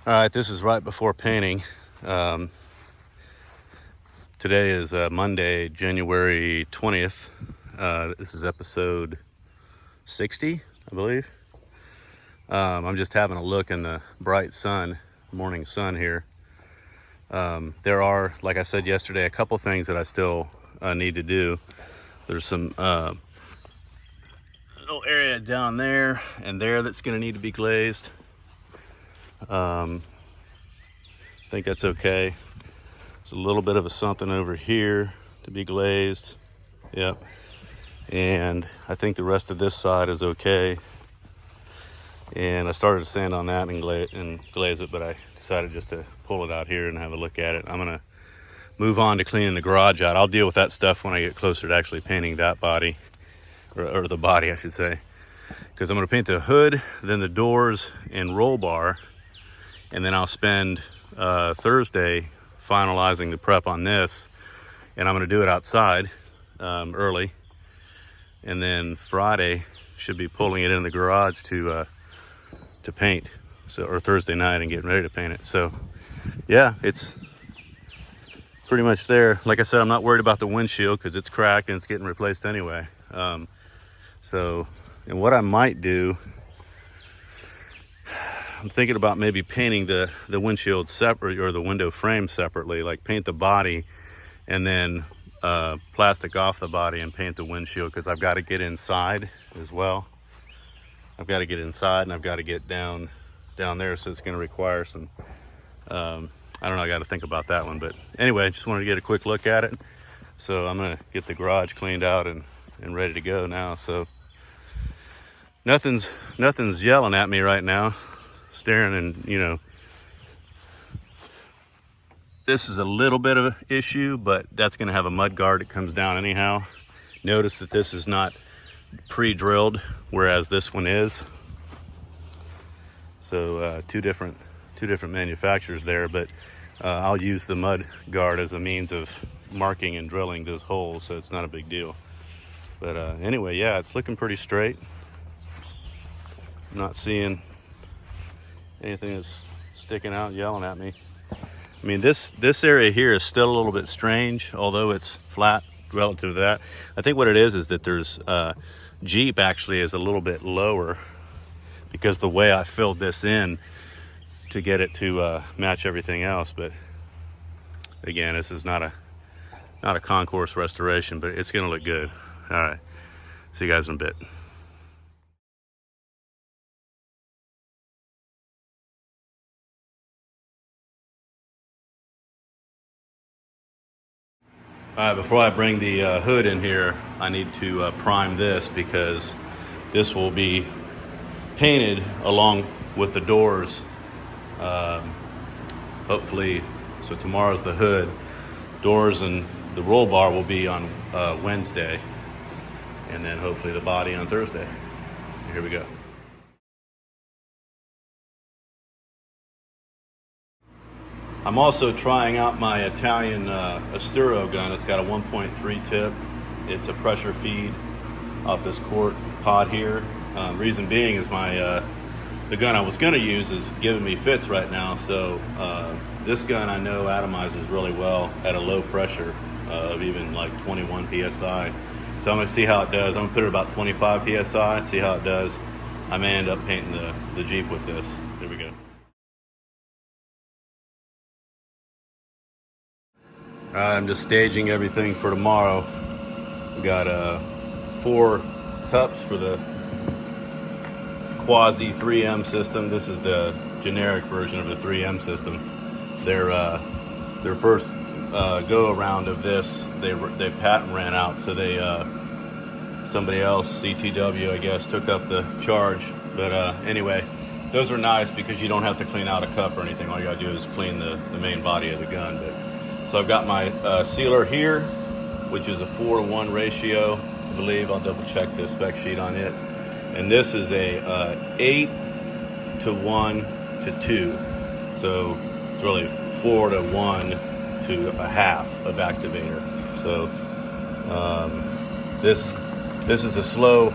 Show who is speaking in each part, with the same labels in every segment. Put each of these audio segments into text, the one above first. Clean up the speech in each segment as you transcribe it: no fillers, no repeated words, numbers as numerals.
Speaker 1: All right, this is right before painting. Today is Monday, January 20th. This is episode 60, I believe. I'm just having a look in the bright sun, morning sun here. There are, like I said yesterday, a couple things that I still need to do. There's some little area down there and there that's going to need to be glazed. I think that's okay. There's a little bit of a something over here to be glazed. Yep. And I think the rest of this side is okay. And I started to sand on that and glaze it, but I decided just to pull it out here and have a look at it. I'm gonna move on to cleaning the garage out. I'll deal with that stuff when I get closer to actually painting that body, or the body I should say, because I'm gonna paint the hood, then the doors and roll bar, and then I'll spend Thursday finalizing the prep on this, and I'm gonna do it outside early, and then Friday should be pulling it in the garage to paint, so, or Thursday night and getting ready to paint it. So yeah, it's pretty much there. Like I said, I'm not worried about the windshield because it's cracked and it's getting replaced anyway. So, and what I might do, I'm thinking about maybe painting the windshield separate, or the window frame separately, like paint the body and then plastic off the body and paint the windshield, because I've got to get inside as well. I've got to get inside and I've got to get down there, so it's going to require some I don't know, I got to think about that one. But anyway, just wanted to get a quick look at it. So I'm going to get the garage cleaned out and ready to go now. So nothing's yelling at me right now, staring, and you know, this is a little bit of an issue, but that's going to have a mud guard that comes down anyhow. Notice that this is not pre-drilled, whereas this one is. So two different manufacturers there, but I'll use the mud guard as a means of marking and drilling those holes, so it's not a big deal. But anyway, yeah, it's looking pretty straight. I'm not seeing anything that's sticking out, yelling at me. I mean, this area here is still a little bit strange, although it's flat relative to that. I think what it is that there's Jeep actually is a little bit lower, because the way I filled this in to get it to match everything else. But again, this is not a concourse restoration, but it's gonna look good. All right, see you guys in a bit. All right, before I bring the hood in here, I need to prime this, because this will be painted along with the doors. Hopefully, so tomorrow's the hood. Doors and the roll bar will be on Wednesday, and then hopefully the body on Thursday. Here we go. I'm also trying out my Italian Asturo gun. It's got a 1.3 tip. It's a pressure feed off this quart pod here. Reason being is the gun I was going to use is giving me fits right now. So this gun I know atomizes really well at a low pressure of even like 21 psi. So I'm going to see how it does. I'm going to put it about 25 psi, see how it does. I may end up painting the Jeep with this. Here we go. I'm just staging everything for tomorrow. We got 4 cups for the quasi 3M system. This is the generic version of the 3M system. Their first go around of this, they patent ran out, so they somebody else, CTW I guess, took up the charge. But anyway, those are nice because you don't have to clean out a cup or anything. All you gotta do is clean the main body of the gun. So I've got my sealer here, which is a 4-to-1 ratio, I believe. I'll double check the spec sheet on it. And this is a 8-to-1-to-2. So it's really 4-to-1 to a half of activator. So this is a slow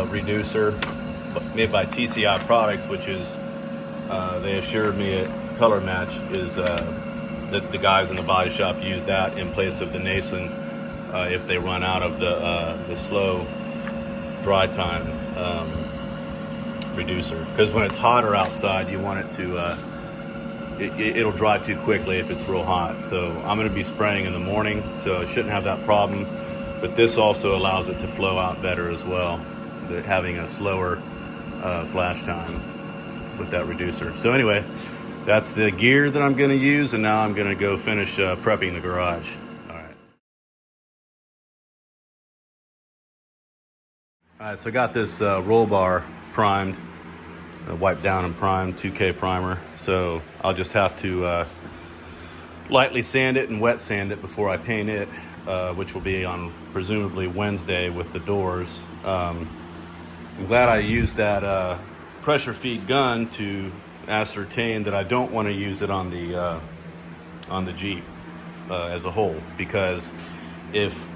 Speaker 1: reducer made by TCI Products, which is they assured me at Color Match is that the guys in the body shop use that in place of the Nason if they run out of the slow dry time reducer. Because when it's hotter outside, you want it to it'll dry too quickly if it's real hot. So I'm going to be spraying in the morning, so it shouldn't have that problem. But this also allows it to flow out better as well, having a slower flash time with that reducer. So anyway, that's the gear that I'm going to use, and now I'm going to go finish prepping the garage. All right, so I got this roll bar primed, wiped down and primed, 2K primer. So I'll just have to lightly sand it and wet sand it before I paint it, which will be on presumably Wednesday with the doors. I'm glad I used that pressure feed gun to ascertain that I don't want to use it on the Jeep as a whole, because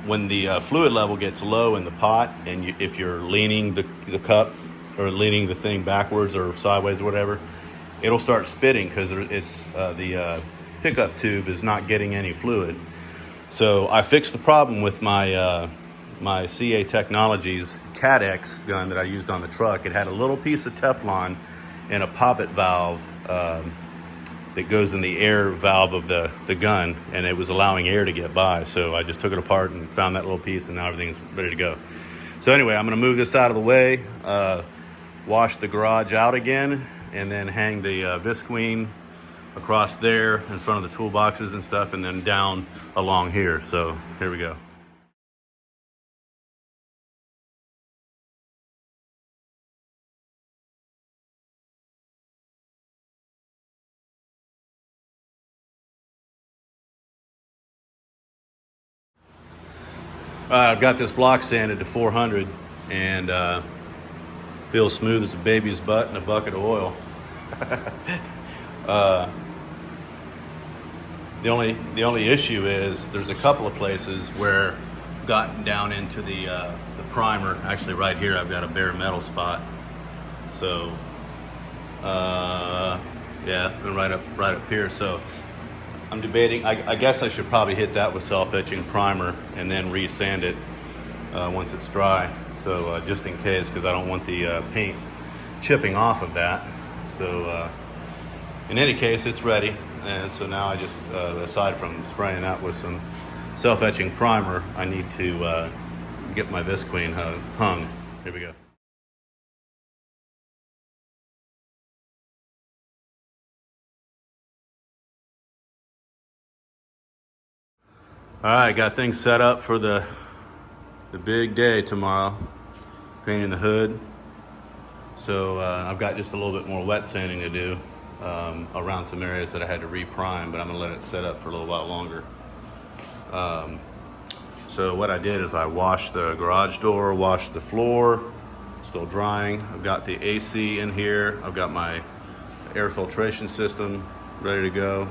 Speaker 1: when the fluid level gets low in the pot, and if you're leaning the cup or leaning the thing backwards or sideways or whatever, it'll start spitting because it's the pickup tube is not getting any fluid. So I fixed the problem with my my CA Technologies CADX gun that I used on the truck. It had a little piece of Teflon and a poppet valve that goes in the air valve of the gun, and it was allowing air to get by. So I just took it apart and found that little piece, and now everything's ready to go. So anyway, I'm going to move this out of the way, wash the garage out again, and then hang the visqueen across there in front of the toolboxes and stuff, and then down along here. So here we go. I've got this block sanded to 400, and feels smooth as a baby's butt in a bucket of oil. The only issue is there's a couple of places where I've gotten down into the primer. Actually, right here I've got a bare metal spot. So yeah, and right up here. So I'm debating. I guess I should probably hit that with self-etching primer and then re-sand it once it's dry. So just in case, because I don't want the paint chipping off of that. So in any case, it's ready. And so now I just, aside from spraying that with some self-etching primer, I need to get my visqueen hung. Here we go. All right, got things set up for the big day tomorrow, painting the hood. So I've got just a little bit more wet sanding to do around some areas that I had to re-prime, but I'm gonna let it set up for a little while longer. So what I did is I washed the garage door, washed the floor, still drying. I've got the AC in here. I've got my air filtration system ready to go.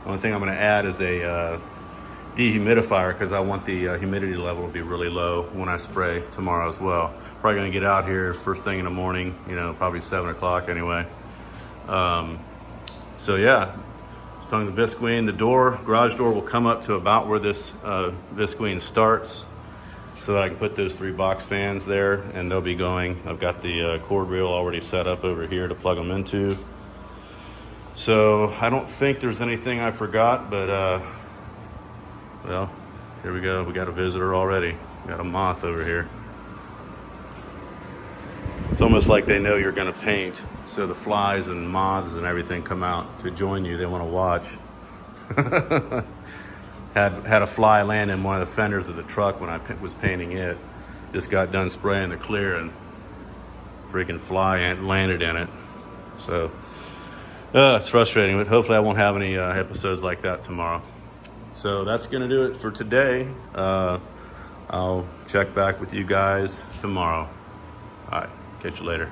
Speaker 1: The only thing I'm gonna add is a dehumidifier, because I want the humidity level to be really low when I spray tomorrow as well. Probably gonna get out here first thing in the morning, probably 7 o'clock anyway. So yeah, just hung the visqueen. The garage door will come up to about where this visqueen starts, so that I can put those 3 box fans there, and they'll be going. I've got the cord reel already set up over here to plug them into. So I don't think there's anything I forgot, but well, here we go. We got a visitor already. We got a moth over here. It's almost like they know you're going to paint, so the flies and moths and everything come out to join you. They want to watch. had a fly land in one of the fenders of the truck when I was painting it. Just got done spraying the clear, and freaking fly landed in it. So it's frustrating, but hopefully I won't have any episodes like that tomorrow. So that's going to do it for today. I'll check back with you guys tomorrow. All right, catch you later.